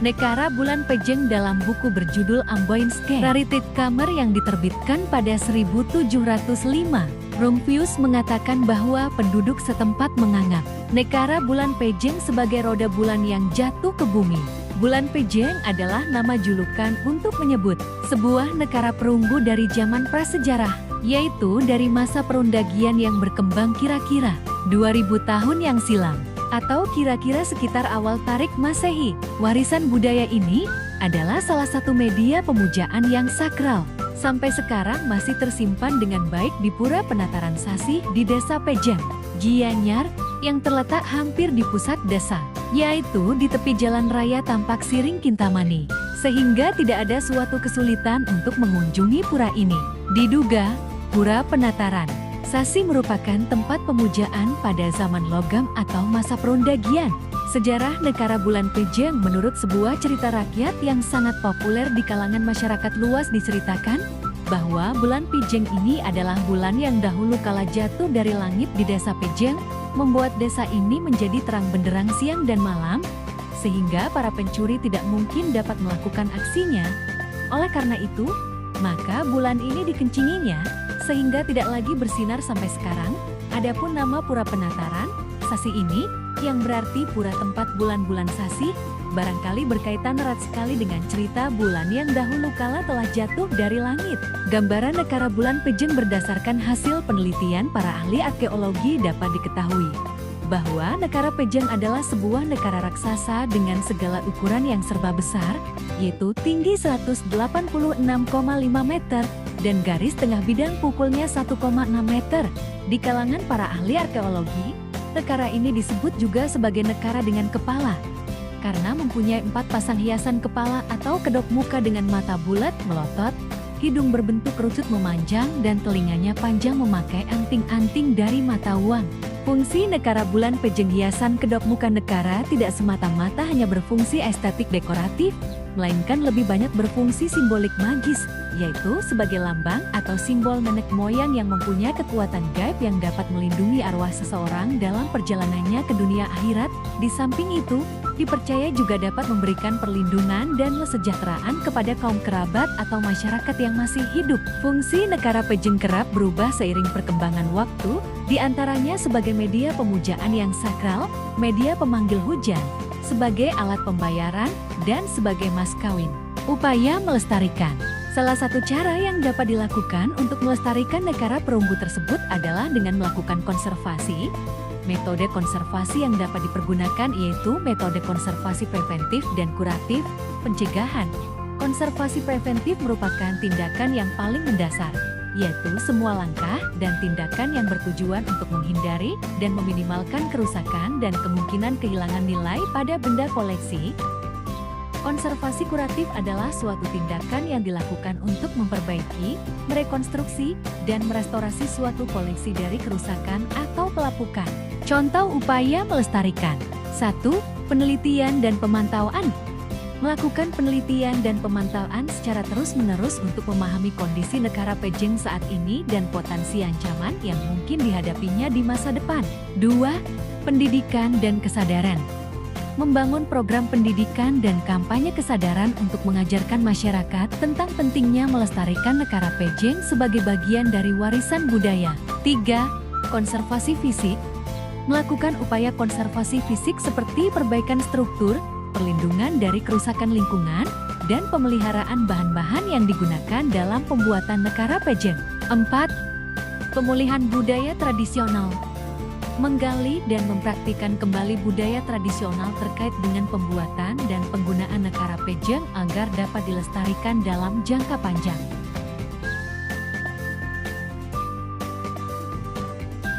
Nekara Bulan Pejeng dalam buku berjudul Amboinske Raritit Kamer yang diterbitkan pada 1705. Rumphius mengatakan bahwa penduduk setempat menganggap Nekara Bulan Pejeng sebagai roda bulan yang jatuh ke bumi. Bulan Pejeng adalah nama julukan untuk menyebut sebuah nekara perunggu dari zaman prasejarah, yaitu dari masa perundagian yang berkembang kira-kira 2000 tahun yang silam, atau kira-kira sekitar awal Tarik Masehi. Warisan budaya ini adalah salah satu media pemujaan yang sakral. Sampai sekarang masih tersimpan dengan baik di Pura Penataran Sasih di Desa Pejeng, Gianyar, yang terletak hampir di pusat desa, yaitu di tepi jalan raya Tampak Siring Kintamani, sehingga tidak ada suatu kesulitan untuk mengunjungi pura ini. Diduga, Pura Penataran Sasih merupakan tempat pemujaan pada zaman logam atau masa perundagian. Sejarah Nekara Bulan Pejeng menurut sebuah cerita rakyat yang sangat populer di kalangan masyarakat luas diceritakan bahwa bulan Pejeng ini adalah bulan yang dahulu kala jatuh dari langit di desa Pejeng, membuat desa ini menjadi terang benderang siang dan malam, sehingga para pencuri tidak mungkin dapat melakukan aksinya. Oleh karena itu, maka bulan ini dikencinginya, sehingga tidak lagi bersinar sampai sekarang. Adapun nama Pura Penataran Sasih ini, yang berarti pura tempat bulan-bulan Sasih, barangkali berkaitan erat sekali dengan cerita bulan yang dahulu kala telah jatuh dari langit. Gambaran nekara bulan Pejeng berdasarkan hasil penelitian para ahli arkeologi dapat diketahui bahwa nekara Pejeng adalah sebuah nekara raksasa dengan segala ukuran yang serba besar, yaitu tinggi 186,5 meter dan garis tengah bidang pukulnya 1,6 meter. Di kalangan para ahli arkeologi, nekara ini disebut juga sebagai nekara dengan kepala, karena mempunyai 4 pasang hiasan kepala atau kedok muka dengan mata bulat melotot, hidung berbentuk kerucut memanjang, dan telinganya panjang memakai anting-anting dari mata uang. Fungsi nekara bulan Pejeng hiasan kedok muka nekara tidak semata-mata hanya berfungsi estetik dekoratif, melainkan lebih banyak berfungsi simbolik magis, yaitu sebagai lambang atau simbol nenek moyang yang mempunyai kekuatan gaib yang dapat melindungi arwah seseorang dalam perjalanannya ke dunia akhirat. Di samping itu, dipercaya juga dapat memberikan perlindungan dan kesejahteraan kepada kaum kerabat atau masyarakat yang masih hidup. Fungsi nekara Pejeng kerap berubah seiring perkembangan waktu, diantaranya sebagai media pemujaan yang sakral, media pemanggil hujan, sebagai alat pembayaran, dan sebagai mas kawin. Upaya melestarikan. Salah satu cara yang dapat dilakukan untuk melestarikan nekara perunggu tersebut adalah dengan melakukan konservasi. Metode konservasi yang dapat dipergunakan yaitu metode konservasi preventif dan kuratif, pencegahan. Konservasi preventif merupakan tindakan yang paling mendasar, yaitu semua langkah dan tindakan yang bertujuan untuk menghindari dan meminimalkan kerusakan dan kemungkinan kehilangan nilai pada benda koleksi. Konservasi kuratif adalah suatu tindakan yang dilakukan untuk memperbaiki, merekonstruksi, dan merestorasi suatu koleksi dari kerusakan atau pelapukan. Contoh upaya melestarikan. 1. Penelitian dan pemantauan. Melakukan penelitian dan pemantauan secara terus-menerus untuk memahami kondisi nekara Pejeng saat ini dan potensi ancaman yang mungkin dihadapinya di masa depan. 2. Pendidikan dan kesadaran. Membangun program pendidikan dan kampanye kesadaran untuk mengajarkan masyarakat tentang pentingnya melestarikan nekara Pejeng sebagai bagian dari warisan budaya. 3. Konservasi fisik. Melakukan upaya konservasi fisik seperti perbaikan struktur, perlindungan dari kerusakan lingkungan, dan pemeliharaan bahan-bahan yang digunakan dalam pembuatan nekara Pejeng. 4. Pemulihan budaya tradisional. Menggali dan mempraktikkan kembali budaya tradisional terkait dengan pembuatan dan penggunaan nekara Pejeng agar dapat dilestarikan dalam jangka panjang.